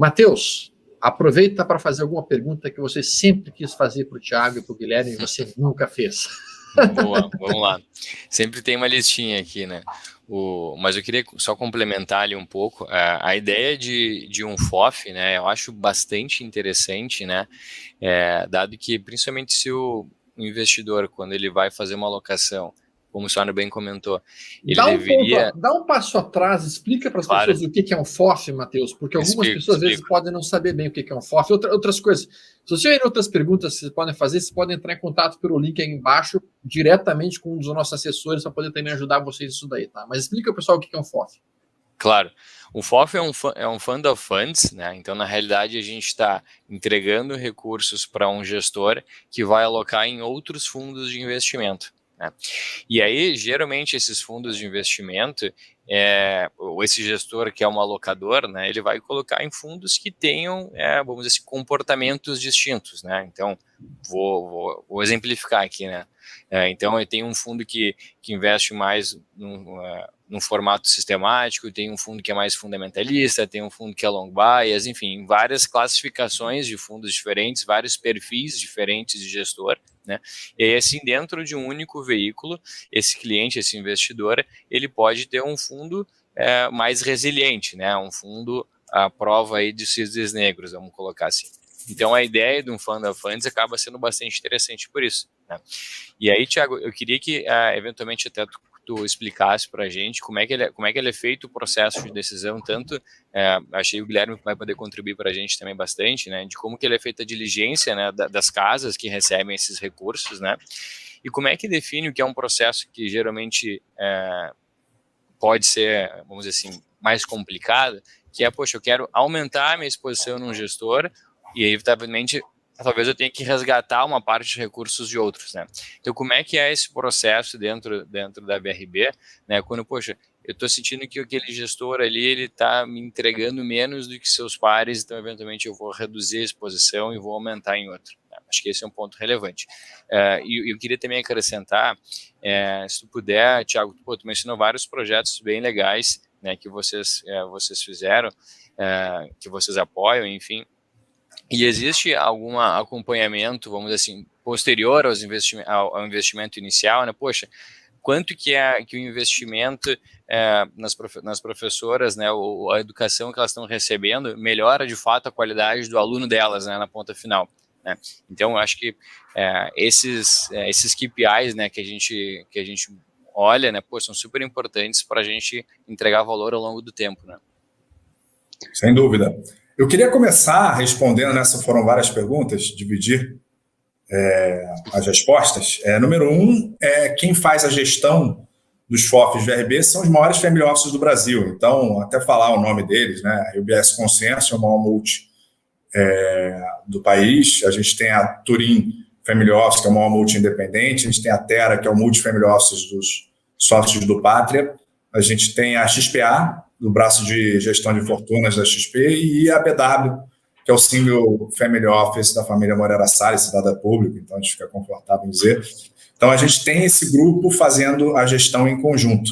Matheus, aproveita para fazer alguma pergunta que você sempre quis fazer para o Thiago e para o Guilherme e você nunca fez. Boa, vamos lá. Sempre tem uma listinha aqui, né? Mas eu queria só complementar ali um pouco. A ideia de um FOF, né? Eu acho bastante interessante, né? Dado que, principalmente se o investidor, quando ele vai fazer uma alocação, como o senhor bem comentou, ele deveria... Dá um passo atrás, explica para as Claro, pessoas o que é um FOF, Matheus, porque algumas pessoas às vezes explico. podem não saber bem o que é um FOF. Outras coisas, se você tiver outras perguntas que vocês podem fazer, vocês podem entrar em contato pelo link aí embaixo, diretamente com um dos nossos assessores, para poder também ajudar vocês nisso daí, tá? Mas explica ao pessoal o que é um FOF. Claro. O FOF é um Fund of Funds, né? Então, na realidade, a gente está entregando recursos para um gestor que vai alocar em outros fundos de investimento, né? E aí, geralmente, esses fundos de investimento, ou esse gestor que é um alocador, né, ele vai colocar em fundos que tenham, vamos dizer assim, comportamentos distintos, né? Então, vou exemplificar aqui, né? Então, eu tenho um fundo que investe mais num formato sistemático, tem um fundo que é mais fundamentalista, tem um fundo que é long bias, enfim, várias classificações de fundos diferentes, vários perfis diferentes de gestor, né? E aí, assim, dentro de um único veículo, esse cliente, esse investidor, ele pode ter um fundo mais resiliente, né? Um fundo à prova aí de cisnes negros, vamos colocar assim. Então, a ideia de um Fund of Funds acaba sendo bastante interessante por isso, né? E aí, Thiago, eu queria que, eventualmente, até tu explicasse para a gente como é que ele é feito o processo de decisão, tanto, achei que o Guilherme vai poder contribuir para a gente também bastante, né, de como que ele é feita a diligência, né, das casas que recebem esses recursos, né, e como é que define o que é um processo que geralmente pode ser, vamos dizer assim, mais complicado, que é, poxa, eu quero aumentar a minha exposição num gestor e, eventualmente, talvez eu tenha que resgatar uma parte de recursos de outros, né? Então, como é que é esse processo dentro da BRB, né? Quando, poxa, eu estou sentindo que aquele gestor ali, ele está me entregando menos do que seus pares, então, eventualmente, eu vou reduzir a exposição e vou aumentar em outro. Né? Acho que esse é um ponto relevante. E eu queria também acrescentar, se tu puder, Thiago, tu mencionou vários projetos bem legais, né, que vocês fizeram, que vocês apoiam, enfim. E existe algum acompanhamento, vamos dizer assim, posterior ao investimento inicial, né? Poxa, quanto que o investimento nas professoras, né, ou a educação que elas estão recebendo melhora de fato a qualidade do aluno delas, né, na ponta final, né? Então, eu acho que esses KPIs, né, que a gente olha, né, pô, são super importantes para a gente entregar valor ao longo do tempo, né? Sem dúvida. Eu queria começar respondendo, nessa foram várias perguntas, dividir as respostas. Número um, quem faz a gestão dos FOFs VRB são os maiores family offices do Brasil. Então, até falar o nome deles, né? A UBS Consenso é o maior multi do país. A gente tem a Turim Family Office, que é o maior multi independente. A gente tem a Terra, que é o multi family office dos sócios do Pátria. A gente tem a XPA, do braço de gestão de fortunas da XP, e a BW, que é o Single Family Office da família Moreira Salles, cidadã pública, então a gente fica confortável em dizer. Então a gente tem esse grupo fazendo a gestão em conjunto.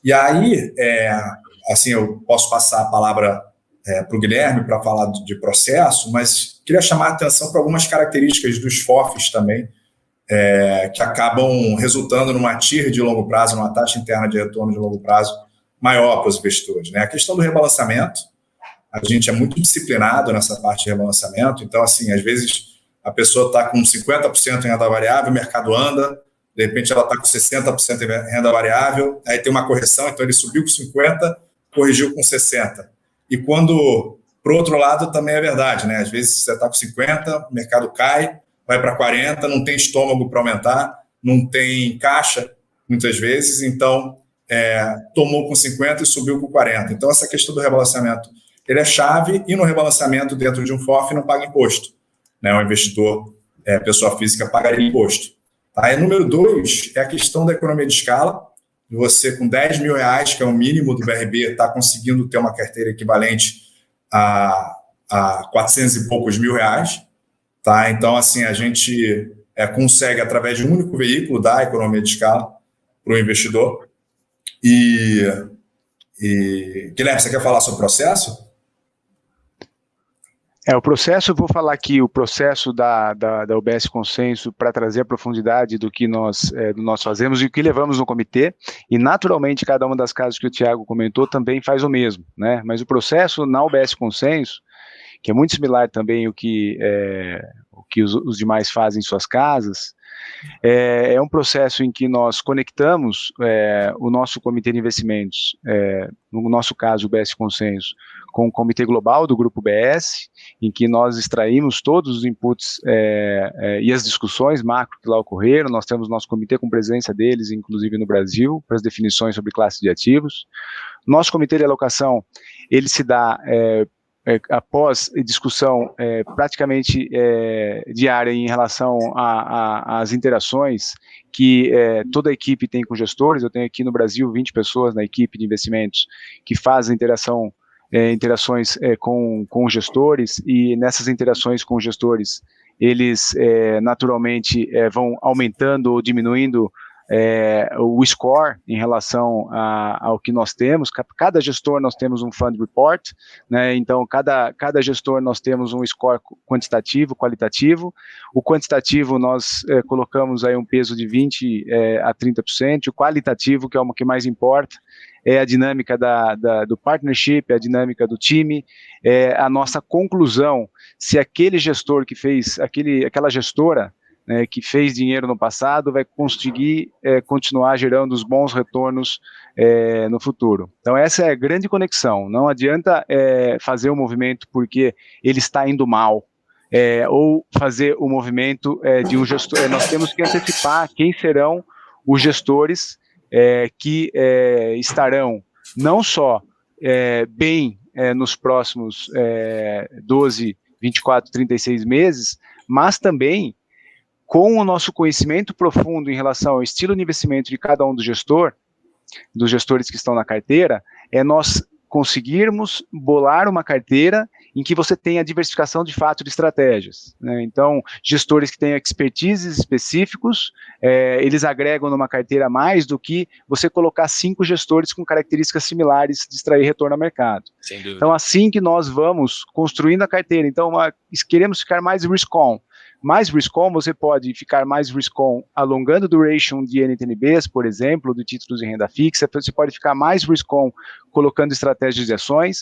E aí, assim, eu posso passar a palavra para o Guilherme para falar de processo, mas queria chamar a atenção para algumas características dos FOFs também, que acabam resultando numa TIR de longo prazo, numa taxa interna de retorno de longo prazo maior para os investidores, né? A questão do rebalançamento, a gente é muito disciplinado nessa parte de rebalançamento, então, assim, às vezes a pessoa está com 50% em renda variável, o mercado anda, de repente ela está com 60% em renda variável, aí tem uma correção, então ele subiu com 50%, corrigiu com 60%. E quando, por outro lado, também é verdade, né? Às vezes você está com 50%, o mercado cai, vai para 40%, não tem estômago para aumentar, não tem caixa, muitas vezes, então tomou com 50% e subiu com 40%. Então, essa questão do rebalanceamento, ele é chave, e no rebalanceamento dentro de um FOF não paga imposto, né? O investidor, pessoa física, pagaria imposto. Tá? E número 2 é a questão da economia de escala. Você, com R$10 mil, que é o mínimo do BRB, está conseguindo ter uma carteira equivalente a 400 e poucos mil reais. Tá? Então, assim, a gente consegue, através de um único veículo, dar a economia de escala para o investidor. E Guilherme, você quer falar sobre o processo? O processo, eu vou falar aqui, o processo da UBS Consenso para trazer a profundidade do que nós fazemos e o que levamos no comitê, e naturalmente cada uma das casas que o Thiago comentou também faz o mesmo, né? Mas o processo na UBS Consenso, que é muito similar também o que os demais fazem em suas casas, é um processo em que nós conectamos o nosso comitê de investimentos, no nosso caso o UBS Consenso, com o comitê global do grupo BS, em que nós extraímos todos os inputs e as discussões macro que lá ocorreram. Nós temos nosso comitê com presença deles, inclusive no Brasil, para as definições sobre classe de ativos. Nosso comitê de alocação, ele se dá após discussão praticamente diária em relação às interações que toda a equipe tem com gestores. Eu tenho aqui no Brasil 20 pessoas na equipe de investimentos que fazem interações com gestores, e nessas interações com gestores, eles naturalmente vão aumentando ou diminuindo o score em relação ao que nós temos. Cada gestor nós temos um fund report, né? Então cada gestor nós temos um score quantitativo, qualitativo. O quantitativo nós colocamos aí um peso de 20 a 30%, o qualitativo, que é o que mais importa, é a dinâmica do partnership, a dinâmica do time, a nossa conclusão, se aquele gestor que fez, aquela gestora que fez dinheiro no passado, vai conseguir continuar gerando os bons retornos no futuro. Então essa é a grande conexão. Não adianta fazer o movimento porque ele está indo mal, ou fazer o movimento de um gestor. Nós temos que antecipar quem serão os gestores que estarão não só bem nos próximos 12, 24, 36 meses, mas também com o nosso conhecimento profundo em relação ao estilo de investimento de cada um dos gestores que estão na carteira, nós conseguirmos bolar uma carteira em que você tenha diversificação de fato de estratégias, né? Então, gestores que tenham expertises específicos, eles agregam numa carteira mais do que você colocar 5 gestores com características similares de extrair retorno ao mercado. Sem dúvida. Então, assim que nós vamos construindo a carteira, então queremos ficar mais risk-on. Mais risk-on, você pode ficar mais risk-on alongando duration de NTNBs, por exemplo, de títulos de renda fixa. Você pode ficar mais risk-on colocando estratégias de ações.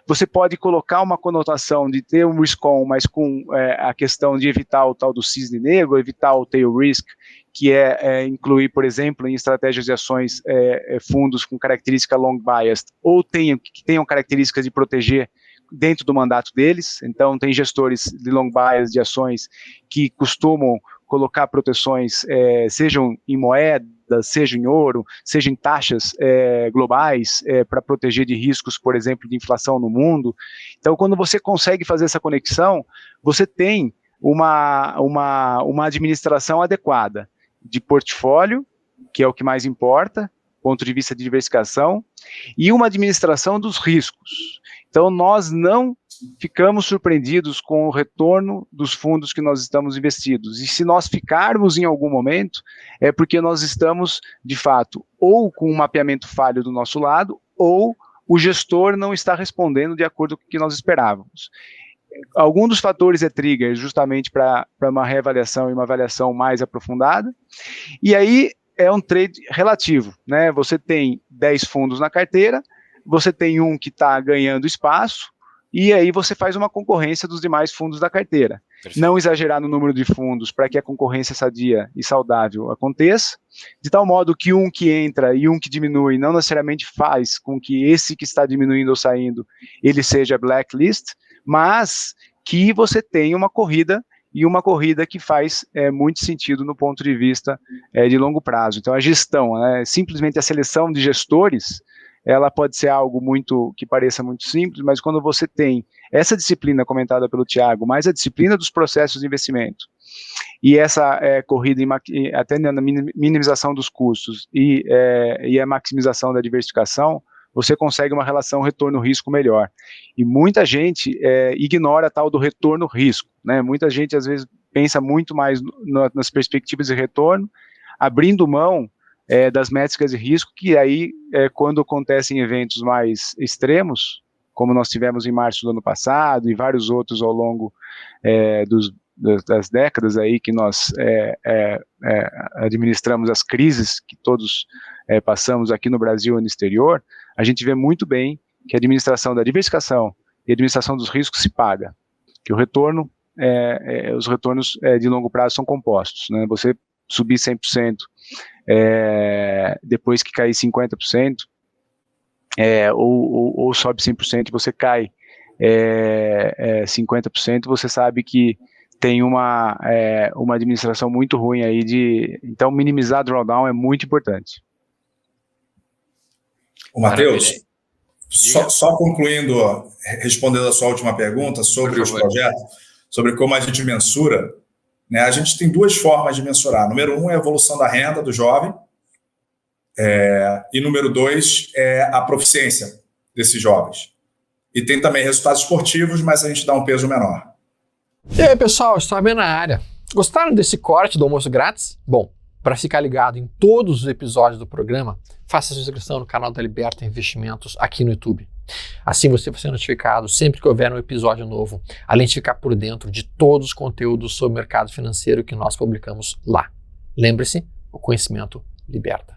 Você pode colocar uma conotação de ter um risk-on, mas com a questão de evitar o tal do cisne negro, evitar o tail risk, que incluir, por exemplo, em estratégias de ações fundos com característica long biased, ou que tenham características de proteger dentro do mandato deles. Então, tem gestores de long bias de ações que costumam colocar proteções, sejam em moeda, seja em ouro, seja em taxas globais, para proteger de riscos, por exemplo, de inflação no mundo. Então, quando você consegue fazer essa conexão, você tem uma administração adequada de portfólio, que é o que mais importa, ponto de vista de diversificação, e uma administração dos riscos. Então, nós não ficamos surpreendidos com o retorno dos fundos que nós estamos investidos. E se nós ficarmos em algum momento, é porque nós estamos, de fato, ou com um mapeamento falho do nosso lado, ou o gestor não está respondendo de acordo com o que nós esperávamos. Algum dos fatores é trigger justamente para uma reavaliação e uma avaliação mais aprofundada. E aí é um trade relativo, né? Você tem 10 fundos na carteira, você tem um que está ganhando espaço, e aí você faz uma concorrência dos demais fundos da carteira. Perfeito. Não exagerar no número de fundos para que a concorrência sadia e saudável aconteça, de tal modo que um que entra e um que diminui não necessariamente faz com que esse que está diminuindo ou saindo, ele seja blacklist, mas que você tenha uma corrida, e uma corrida que faz muito sentido no ponto de vista de longo prazo. Então, a gestão, simplesmente a seleção de gestores, ela pode ser algo que pareça muito simples, mas quando você tem essa disciplina comentada pelo Thiago, mais a disciplina dos processos de investimento, e essa corrida até na minimização dos custos e a maximização da diversificação, você consegue uma relação retorno-risco melhor. E muita gente ignora a tal do retorno-risco, né? Muita gente, às vezes, pensa muito mais nas perspectivas de retorno, abrindo mão das métricas de risco, que aí, quando acontecem eventos mais extremos, como nós tivemos em março do ano passado e vários outros ao longo das décadas aí que nós administramos as crises que todos passamos aqui no Brasil e no exterior, a gente vê muito bem que a administração da diversificação e a administração dos riscos se paga, que o retorno, os retornos de longo prazo são compostos, né? Você subir 100%, depois que cair 50%, ou sobe 100% e você cai 50%, você sabe que tem uma administração muito ruim aí então minimizar drawdown é muito importante. O Matheus, só concluindo, respondendo a sua última pergunta sobre os projetos, sobre como a gente mensura, né, a gente tem duas formas de mensurar. Número 1 é a evolução da renda do jovem, e número 2 é a proficiência desses jovens. E tem também resultados esportivos, mas a gente dá um peso menor. E aí, pessoal, estou bem na área. Gostaram desse corte do almoço grátis? Bom, para ficar ligado em todos os episódios do programa, faça sua inscrição no canal da Liberta Investimentos aqui no YouTube. Assim você vai ser notificado sempre que houver um episódio novo, além de ficar por dentro de todos os conteúdos sobre o mercado financeiro que nós publicamos lá. Lembre-se, o conhecimento liberta.